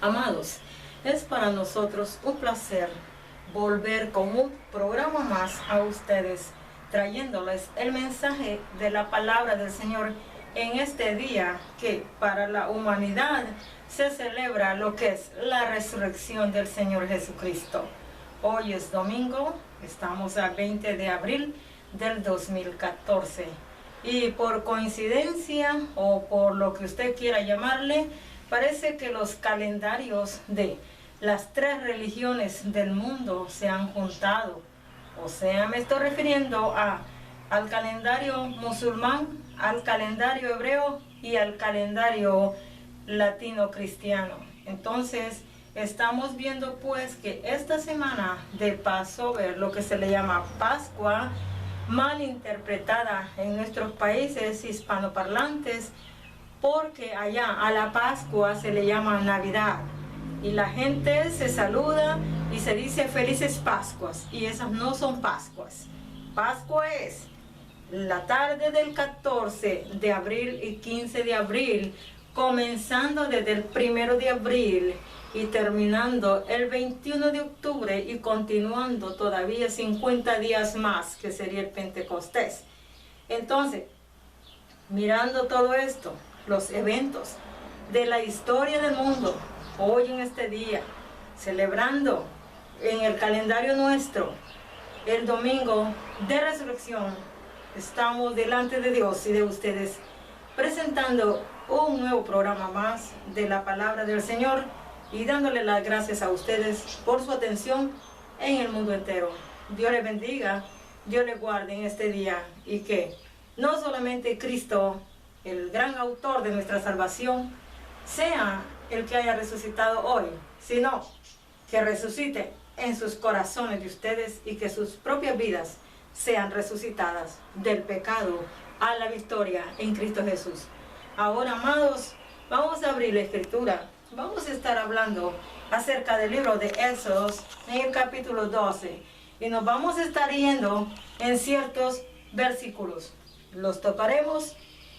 Amados, es para nosotros un placer volver con un programa más a ustedes, trayéndoles el mensaje de la palabra del Señor en este día que para la humanidad se celebra lo que es la resurrección del Señor Jesucristo. Hoy es domingo, estamos a 20 de abril del 2014 y por coincidencia o por lo que usted quiera llamarle, parece que los calendarios de las tres religiones del mundo se han juntado. O sea, me estoy refiriendo al calendario musulmán, al calendario hebreo y al calendario latino cristiano. Entonces, estamos viendo pues que esta semana de Passover, lo que se le llama Pascua, mal interpretada en nuestros países hispanoparlantes, porque allá a la Pascua se le llama Navidad y la gente se saluda y se dice felices Pascuas, y esas no son Pascuas. Pascua es la tarde del 14 de abril y 15 de abril, comenzando desde el 1 de abril y terminando el 21 de octubre y continuando todavía 50 días más, que sería el Pentecostés. Entonces, mirando todo esto, los eventos de la historia del mundo, hoy en este día, celebrando en el calendario nuestro, el domingo de resurrección, estamos delante de Dios y de ustedes, presentando un nuevo programa más de la palabra del Señor y dándole las gracias a ustedes por su atención en el mundo entero. Dios les bendiga, Dios les guarde en este día y que no solamente Cristo, el gran autor de nuestra salvación, sea el que haya resucitado hoy, sino que resucite en sus corazones de ustedes y que sus propias vidas sean resucitadas del pecado a la victoria en Cristo Jesús. Ahora, amados, vamos a abrir la Escritura. Vamos a estar hablando acerca del libro de Éxodos en el capítulo 12 y nos vamos a estar yendo en ciertos versículos. Los tocaremos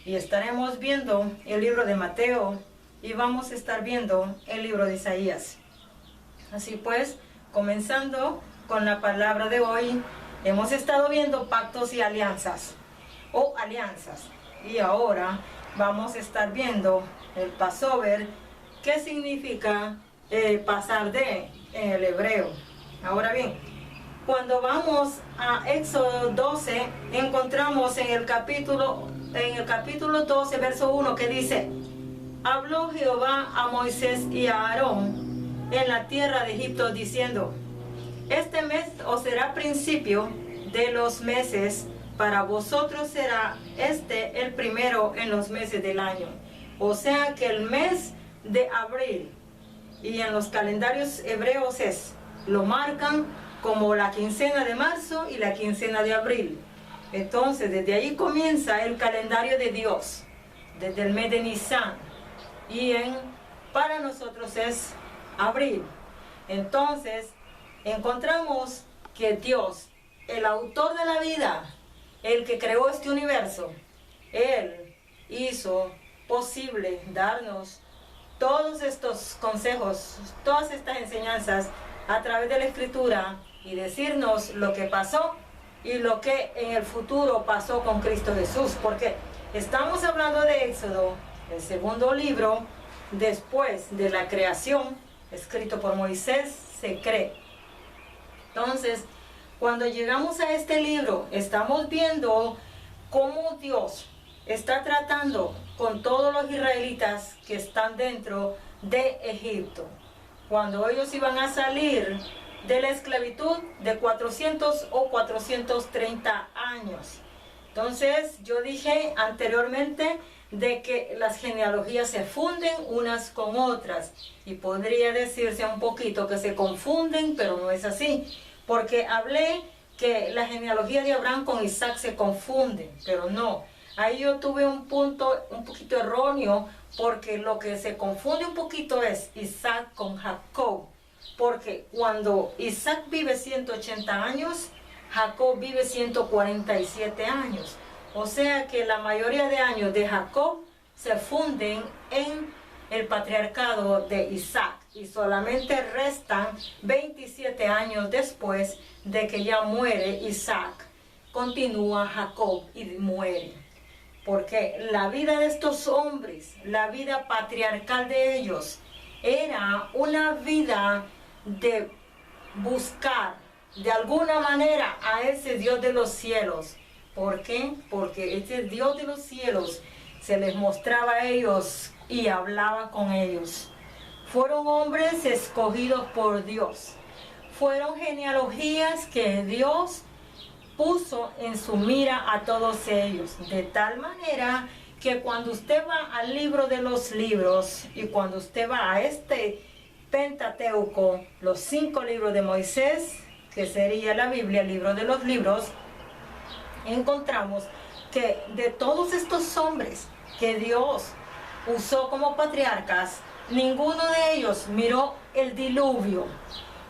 y estaremos viendo el libro de Mateo y vamos a estar viendo el libro de Isaías. Así pues, comenzando con la palabra de hoy, hemos estado viendo pactos y alianzas o alianzas y ahora vamos a estar viendo el Passover, que significa pasar de en el hebreo. Ahora bien, cuando vamos a Éxodo 12, encontramos en el capítulo 12, verso 1, que dice: habló Jehová a Moisés y a Aarón en la tierra de Egipto, diciendo: este mes os será principio de los meses, para vosotros será este el primero en los meses del año. O sea que el mes de abril, y en los calendarios hebreos lo marcan como la quincena de marzo y la quincena de abril. Entonces desde ahí comienza el calendario de Dios, desde el mes de Nisan, y para nosotros es abril. Entonces encontramos que Dios, el autor de la vida, el que creó este universo, Él hizo posible darnos todos estos consejos, todas estas enseñanzas a través de la Escritura y decirnos lo que pasó y lo que en el futuro pasó con Cristo Jesús, porque estamos hablando de Éxodo, el segundo libro después de la creación, escrito por Moisés, se cree. Entonces, cuando llegamos a este libro, estamos viendo cómo Dios está tratando con todos los israelitas que están dentro de Egipto, cuando ellos iban a salir de la esclavitud de 400 o 430 años. Entonces, yo dije anteriormente de que las genealogías se funden unas con otras, y podría decirse un poquito que se confunden, pero no es así, porque hablé que la genealogía de Abraham con Isaac se confunde, pero no. Ahí yo tuve un punto un poquito erróneo, porque lo que se confunde un poquito es Isaac con Jacob, porque cuando Isaac vive 180 años, Jacob vive 147 años. O sea que la mayoría de años de Jacob se funden en el patriarcado de Isaac, y solamente restan 27 años después de que ya muere Isaac. Continúa Jacob y muere. Porque la vida de estos hombres, la vida patriarcal de ellos, era una vida de buscar de alguna manera a ese Dios de los cielos. ¿Por qué? Porque ese Dios de los cielos se les mostraba a ellos y hablaba con ellos. Fueron hombres escogidos por Dios. Fueron genealogías que Dios puso en su mira a todos ellos. De tal manera que cuando usted va al libro de los libros y cuando usted va a este Pentateuco, los 5 libros de Moisés, que sería la Biblia, el libro de los libros, encontramos que de todos estos hombres que Dios usó como patriarcas, ninguno de ellos miró el diluvio.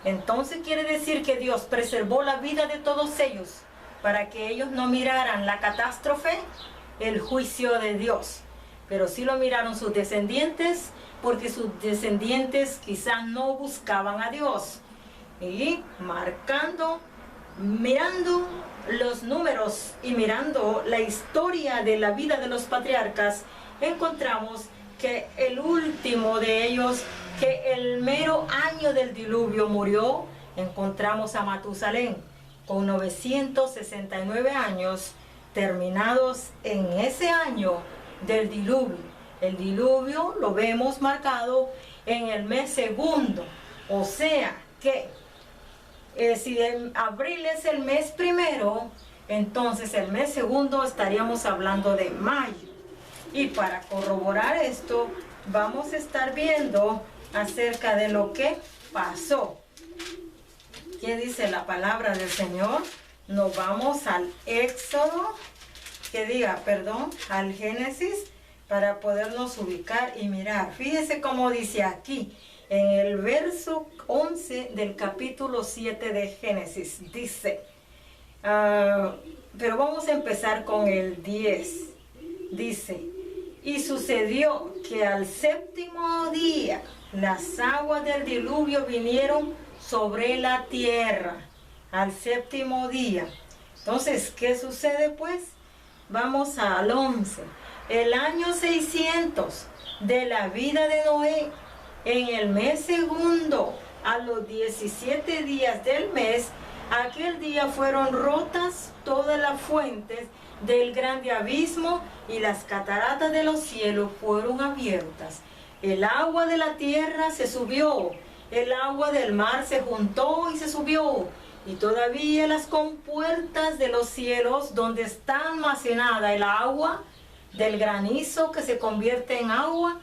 Entonces quiere decir que Dios preservó la vida de todos ellos para que ellos no miraran la catástrofe, el juicio de Dios. Pero sí lo miraron sus descendientes, porque sus descendientes quizás no buscaban a Dios. Y mirando los números y mirando la historia de la vida de los patriarcas, encontramos que el último de ellos, que el mero año del diluvio murió, encontramos a Matusalén con 969 años terminados en ese año del diluvio. El diluvio lo vemos marcado en el mes segundo, o sea que si abril es el mes primero, entonces el mes segundo estaríamos hablando de mayo. Y para corroborar esto, vamos a estar viendo acerca de lo que pasó. ¿Qué dice la palabra del Señor? Nos vamos al Éxodo, al Génesis, para podernos ubicar y mirar. Fíjese cómo dice aquí, en el verso 11 del capítulo 7 de Génesis, dice, pero vamos a empezar con el 10, dice, y sucedió que al séptimo día las aguas del diluvio vinieron sobre la tierra, al séptimo día. Entonces, ¿qué sucede pues? Vamos al 11. El año 600 de la vida de Noé, en el mes segundo, a los 17 días del mes, aquel día fueron rotas todas las fuentes del grande abismo y las cataratas de los cielos fueron abiertas. El agua de la tierra se subió, el agua del mar se juntó y se subió, y todavía las compuertas de los cielos donde está almacenada el agua del granizo que se convierte en agua,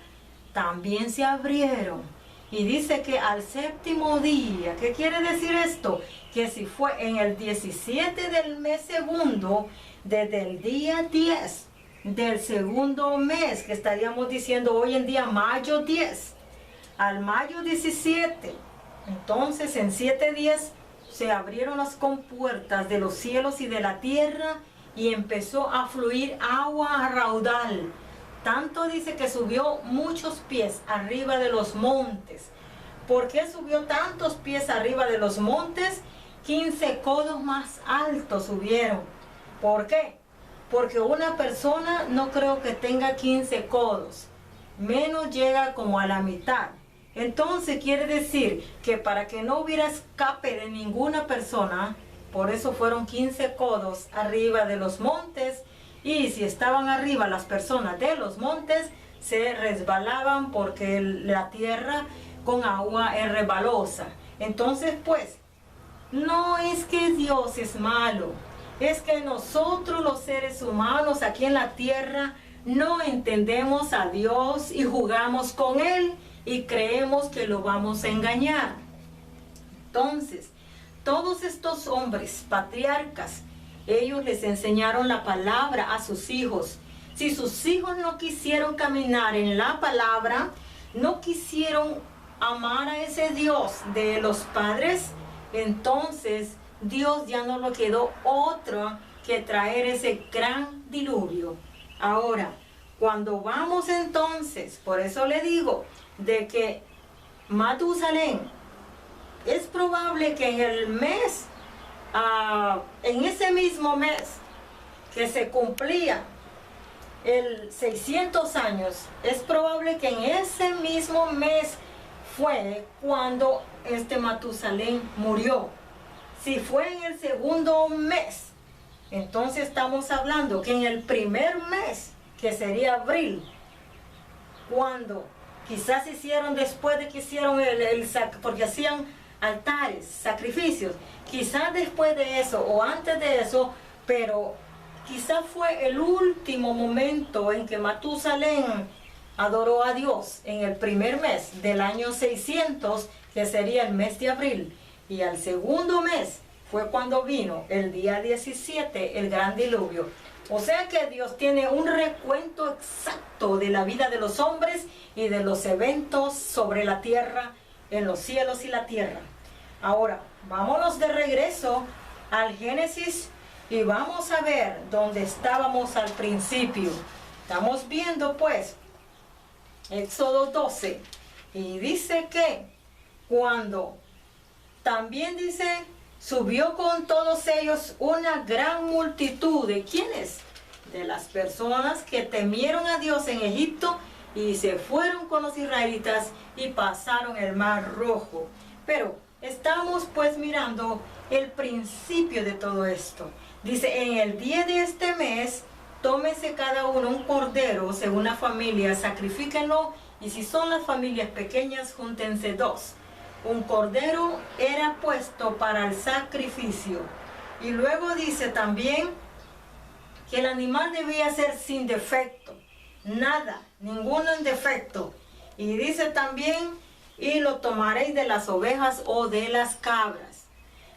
también se abrieron. Y dice que al séptimo día, ¿qué quiere decir esto? Que si fue en el 17 del mes segundo, desde el día 10 del segundo mes, que estaríamos diciendo hoy en día mayo 10, al mayo 17, entonces en 7 días se abrieron las compuertas de los cielos y de la tierra y empezó a fluir agua a raudal. Tanto dice que subió muchos pies arriba de los montes. ¿Por qué subió tantos pies arriba de los montes? 15 codos más altos subieron. ¿Por qué? Porque una persona no creo que tenga 15 codos. Menos llega como a la mitad. Entonces quiere decir que para que no hubiera escape de ninguna persona, por eso fueron 15 codos arriba de los montes. Y si estaban arriba las personas de los montes, se resbalaban porque la tierra con agua es resbalosa. Entonces, pues, no es que Dios es malo, es que nosotros los seres humanos aquí en la tierra no entendemos a Dios y jugamos con Él y creemos que lo vamos a engañar. Entonces, todos estos hombres patriarcas, ellos les enseñaron la palabra a sus hijos. Si sus hijos no quisieron caminar en la palabra, no quisieron amar a ese Dios de los padres, entonces Dios ya no le quedó otro que traer ese gran diluvio. Ahora, Cuando vamos entonces, por eso le digo, de que Matusalén, es probable que en el mes, en ese mismo mes que se cumplía el 600 años, es probable que en ese mismo mes fue cuando Matusalén murió. Si fue en el segundo mes, entonces estamos hablando que en el primer mes, que sería abril, cuando quizás hicieron después de que hicieron porque hacían altares, sacrificios, quizás después de eso o antes de eso, pero quizás fue el último momento en que Matusalén adoró a Dios, en el primer mes del año 600, que sería el mes de abril, y al segundo mes fue cuando vino el día 17, el gran diluvio. O sea que Dios tiene un recuento exacto de la vida de los hombres y de los eventos sobre la tierra, en los cielos y la tierra. Ahora, vámonos de regreso al Génesis y vamos a ver dónde estábamos al principio. Estamos viendo pues Éxodo 12 y dice que cuando también dice... Subió con todos ellos una gran multitud. ¿De quiénes? De las personas que temieron a Dios en Egipto y se fueron con los israelitas y pasaron el mar Rojo. Pero estamos pues mirando el principio de todo esto. Dice, en el día de este mes, tómese cada uno un cordero según la familia, sacrifíquenlo, y si son las familias pequeñas, júntense 2. Un cordero era puesto para el sacrificio. Y luego dice también que el animal debía ser sin defecto. Nada, ninguno en defecto. Y dice también, y lo tomaréis de las ovejas o de las cabras.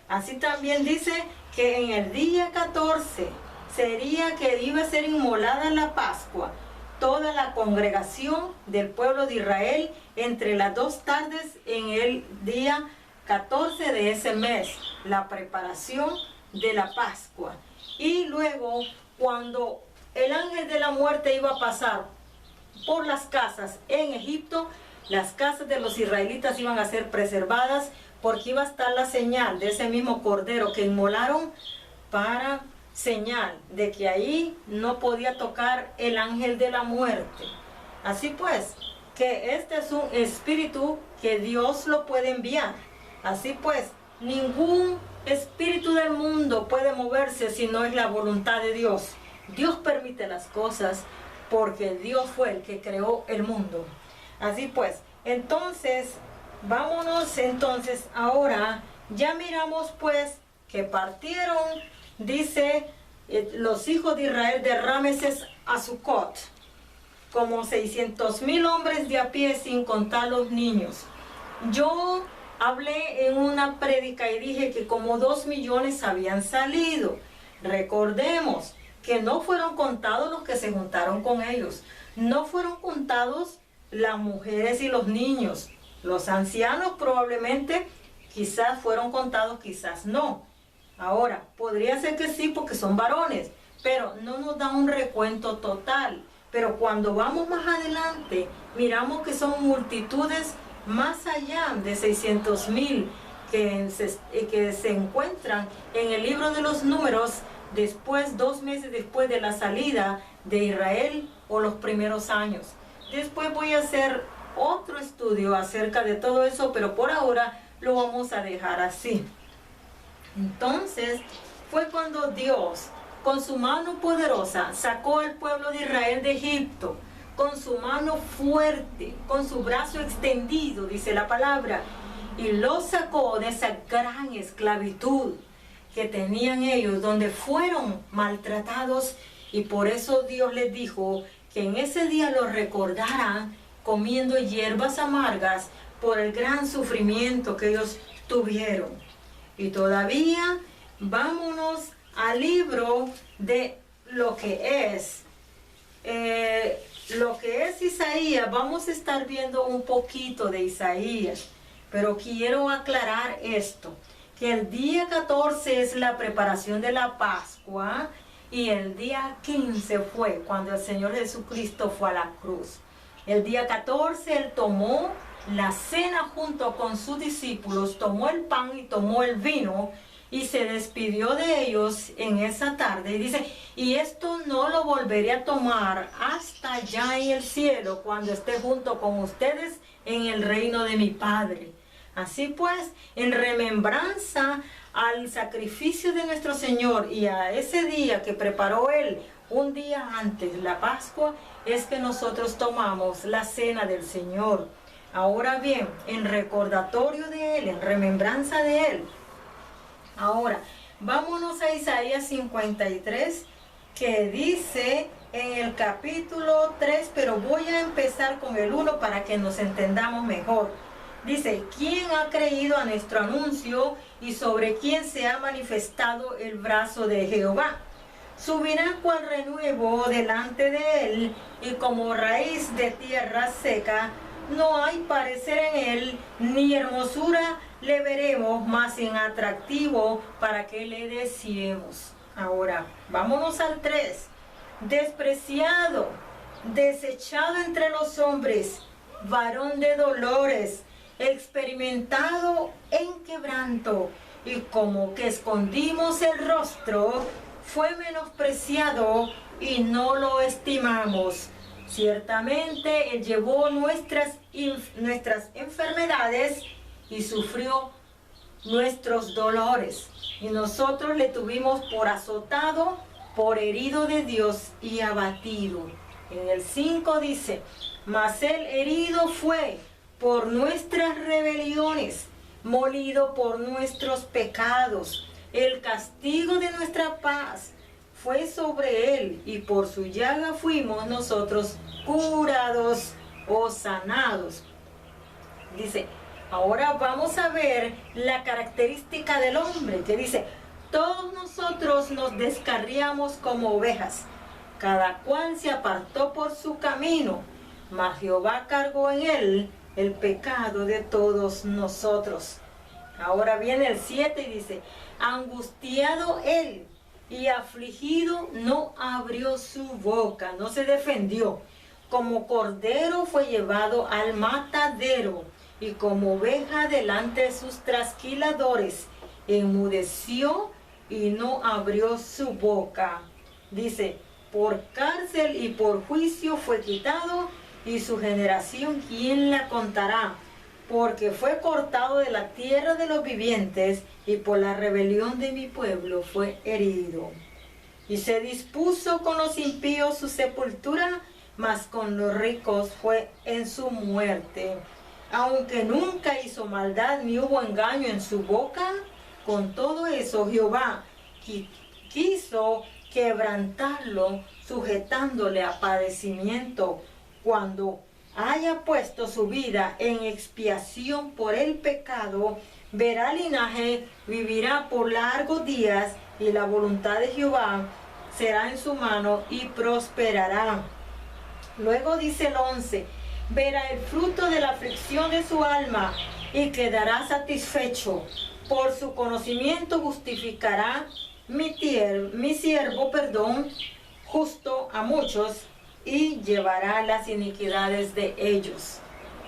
Así también dice que en el día 14 sería que iba a ser inmolada la Pascua. Toda la congregación del pueblo de Israel entre las 2 tardes en el día 14 de ese mes, la preparación de la Pascua. Y luego, cuando el ángel de la muerte iba a pasar por las casas en Egipto, las casas de los israelitas iban a ser preservadas porque iba a estar la señal de ese mismo cordero que inmolaron para señal de que ahí no podía tocar el ángel de la muerte. Así pues, que este es un espíritu que Dios lo puede enviar. Así pues, ningún espíritu del mundo puede moverse si no es la voluntad de Dios. Dios permite las cosas porque Dios fue el que creó el mundo. Así pues, entonces, vámonos entonces ahora, ya miramos pues que partieron, dice, los hijos de Israel de Rameses a Sucot, como 600,000 hombres de a pie sin contar los niños. Yo hablé en una prédica y dije que como 2 millones habían salido. Recordemos que no fueron contados los que se juntaron con ellos. No fueron contados las mujeres y los niños. Los ancianos probablemente quizás fueron contados, quizás no. Ahora, podría ser que sí porque son varones, pero no nos da un recuento total. Pero cuando vamos más adelante, miramos que son multitudes más allá de 600,000 que se encuentran en el libro de los Números después, 2 meses después de la salida de Israel o los primeros años. Después voy a hacer otro estudio acerca de todo eso, pero por ahora lo vamos a dejar así. Entonces, fue cuando Dios, con su mano poderosa, sacó al pueblo de Israel de Egipto, con su mano fuerte, con su brazo extendido, dice la palabra, y los sacó de esa gran esclavitud que tenían ellos, donde fueron maltratados, y por eso Dios les dijo que en ese día los recordaran comiendo hierbas amargas por el gran sufrimiento que ellos tuvieron. Y todavía vámonos al libro de lo que es Isaías. Vamos a estar viendo un poquito de Isaías, pero quiero aclarar esto, que el día 14 es la preparación de la Pascua y el día 15 fue cuando el Señor Jesucristo fue a la cruz. El día 14 Él tomó la cena junto con sus discípulos, tomó el pan y tomó el vino y se despidió de ellos en esa tarde. Y dice, y esto no lo volveré a tomar hasta allá en el cielo, cuando esté junto con ustedes en el reino de mi Padre. Así pues, en remembranza al sacrificio de nuestro Señor y a ese día que preparó Él un día antes, la Pascua, es que nosotros tomamos la cena del Señor. Ahora bien, en recordatorio de Él, en remembranza de Él. Ahora, vámonos a Isaías 53, que dice en el capítulo 3, pero voy a empezar con el 1 para que nos entendamos mejor. Dice, ¿quién ha creído a nuestro anuncio y sobre quién se ha manifestado el brazo de Jehová? Subirá cual renuevo delante de él, y como raíz de tierra seca, no hay parecer en él, ni hermosura le veremos, más sin atractivo para que le deseemos. Ahora, vámonos al 3. Despreciado, desechado entre los hombres, varón de dolores, experimentado en quebranto, y como que escondimos el rostro, fue menospreciado y no lo estimamos. Ciertamente Él llevó nuestras enfermedades y sufrió nuestros dolores. Y nosotros le tuvimos por azotado, por herido de Dios y abatido. En el 5 dice, mas Él herido fue por nuestras rebeliones, molido por nuestros pecados. El castigo de nuestra paz fue sobre Él, y por su llaga fuimos nosotros curados o sanados. Dice, ahora vamos a ver la característica del hombre, que dice, todos nosotros nos descarriamos como ovejas, cada cual se apartó por su camino, mas Jehová cargó en él el pecado de todos nosotros. Ahora viene el 7 y dice, angustiado él y afligido, no abrió su boca, no se defendió. Como cordero fue llevado al matadero, y como oveja delante de sus trasquiladores, enmudeció y no abrió su boca. Dice, por cárcel y por juicio fue quitado, y su generación, ¿quién la contará? Porque fue cortado de la tierra de los vivientes, y por la rebelión de mi pueblo fue herido. Y se dispuso con los impíos su sepultura, mas con los ricos fue en su muerte. Aunque nunca hizo maldad ni hubo engaño en su boca, con todo eso Jehová quiso quebrantarlo, sujetándole a padecimiento. Cuando haya puesto su vida en expiación por el pecado, verá linaje, vivirá por largos días, y la voluntad de Jehová será en su mano y prosperará. Luego dice el 11, verá el fruto de la aflicción de su alma y quedará satisfecho. Por su conocimiento justificará mi siervo, justo a muchos, y llevará las iniquidades de ellos.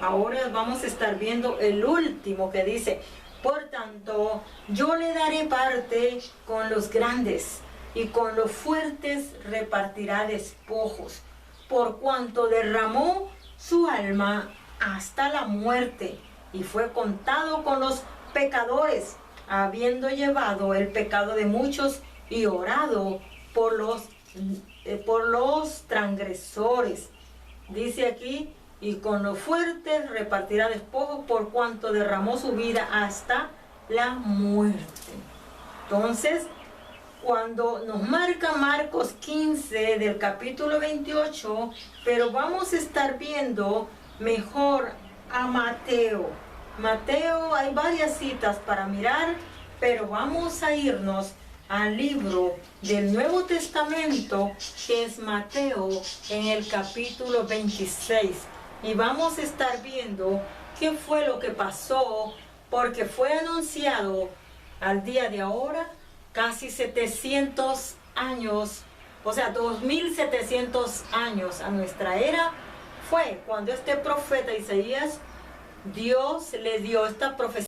Ahora vamos a estar viendo el último que dice, por tanto, yo le daré parte con los grandes, y con los fuertes repartirá despojos, por cuanto derramó su alma hasta la muerte, y fue contado con los pecadores, habiendo llevado el pecado de muchos y orado por los transgresores. Dice aquí, y con los fuertes repartirá despojos, por cuanto derramó su vida hasta la muerte. Entonces, cuando nos marca Marcos 15 del capítulo 28, pero vamos a estar viendo mejor a Mateo. Mateo, hay varias citas para mirar, pero vamos a irnos al libro del Nuevo Testamento, que es Mateo, en el capítulo 26. Y vamos a estar viendo qué fue lo que pasó, porque fue anunciado al día de ahora, casi 700 años o sea, 2700 años a nuestra era, fue cuando este profeta Isaías, Dios le dio esta profecía